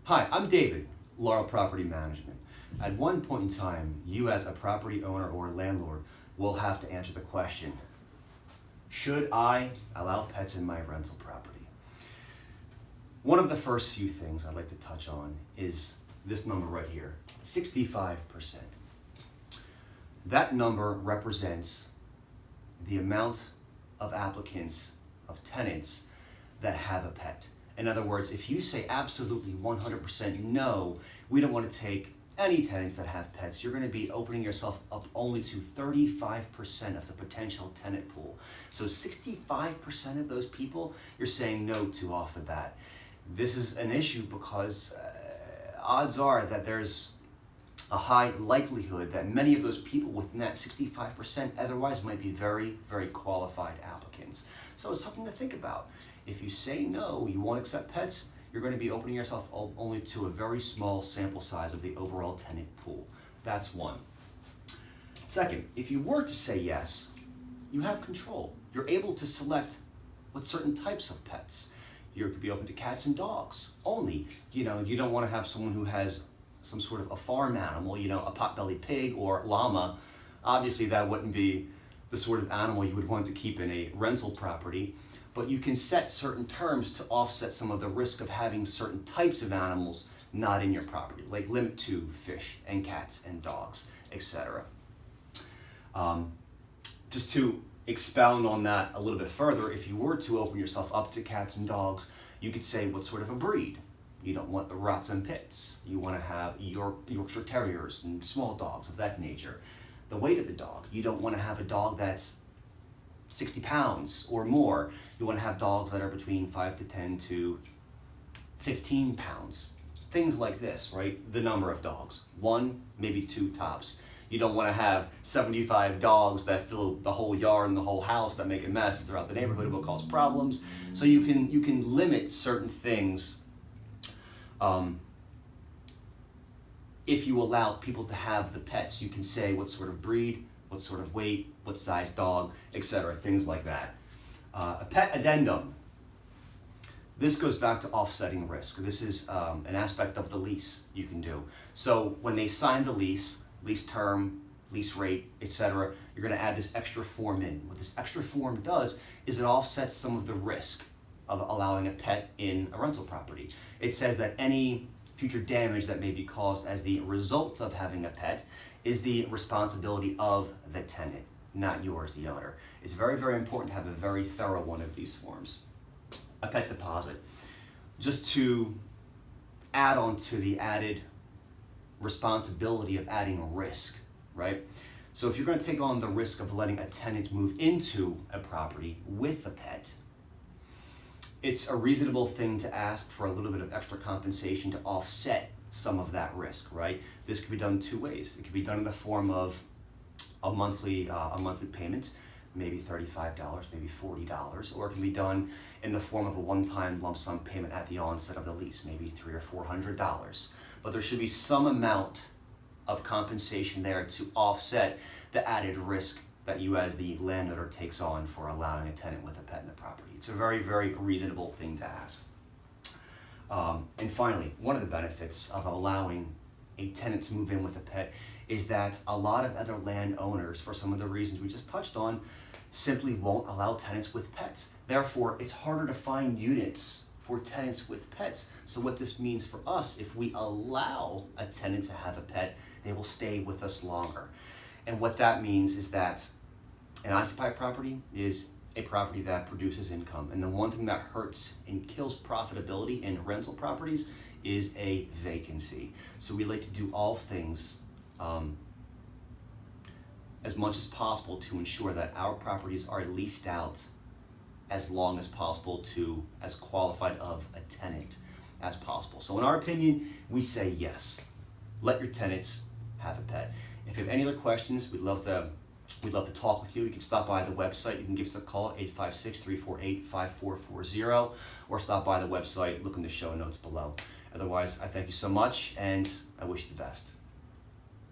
Hi, I'm David, Laurel Property Management. At one point in time, you as a property owner or landlord will have to answer the question, should I allow pets in my rental property? One of the first few things I'd like to touch on is this number right here, 65%. That number represents the amount of applicants, of tenants that have a pet. In other words, if you say absolutely 100% no, we don't want to take any tenants that have pets, you're going to be opening yourself up only to 35% of the potential tenant pool. So 65% of those people you're saying no to off the bat. This is an issue because odds are that there's a high likelihood that many of those people within that 65% otherwise might be very, very qualified applicants. So it's something to think about. If you say no, you won't accept pets, you're going to be opening yourself only to a very small sample size of the overall tenant pool. That's one. Second, if you were to say yes, you have control. You're able to select what certain types of pets. You could be open to cats and dogs only. You don't want to have someone who has some sort of a farm animal, a potbelly pig or llama. Obviously, that wouldn't be the sort of animal you would want to keep in a rental property. But you can set certain terms to offset some of the risk of having certain types of animals not in your property, like limit to fish and cats and dogs, etc. Just to expound on that a little bit further, if you were to open yourself up to cats and dogs, you could say what sort of a breed. You don't want the Rats and Pits. You want to have Yorkshire Terriers and small dogs of that nature. The weight of the dog. You don't want to have a dog that's 60 pounds or more. You want to have dogs that are between 5 to 10 to 15 pounds. Things like this, right? The number of dogs. 1, maybe 2 tops. You don't want to have 75 dogs that fill the whole yard and the whole house that make a mess throughout the neighborhood. It will cause problems. So you can limit certain things if you allow people to have the pets. You can say what sort of breed, what sort of weight, what size dog, etc., things like that. A pet addendum. This goes back to offsetting risk. This is an aspect of the lease you can do. So when they sign the lease term, lease rate, etc., you're going to add this extra form in. What this extra form does is it offsets some of the risk of allowing a pet in a rental property. It says that any future damage that may be caused as the result of having a pet is the responsibility of the tenant, not yours, the owner. It's very, very important to have a very thorough one of these forms. A pet deposit. Just to add on to the added responsibility of adding risk, right? So if you're going to take on the risk of letting a tenant move into a property with a pet, it's a reasonable thing to ask for a little bit of extra compensation to offset some of that risk, right? This can be done 2 ways. It can be done in the form of a monthly payment, maybe $35, maybe $40, or it can be done in the form of a one-time lump sum payment at the onset of the lease, maybe $300 or $400. But there should be some amount of compensation there to offset the added risk that you as the landowner takes on for allowing a tenant with a pet in the property. It's a very, very reasonable thing to ask. And finally, one of the benefits of allowing a tenant to move in with a pet is that a lot of other landowners, for some of the reasons we just touched on, simply won't allow tenants with pets. Therefore, it's harder to find units for tenants with pets. So what this means for us, if we allow a tenant to have a pet, they will stay with us longer. And what that means is that an occupied property is a property that produces income. And the one thing that hurts and kills profitability in rental properties is a vacancy. So we like to do all things as much as possible to ensure that our properties are leased out as long as possible to as qualified of a tenant as possible. So in our opinion, we say yes. Let your tenants have a pet. If you have any other questions, we'd love to talk with you. You can stop by the website. You can give us a call at 856-348-5440 or stop by the website, look in the show notes below. Otherwise, I thank you so much and I wish you the best.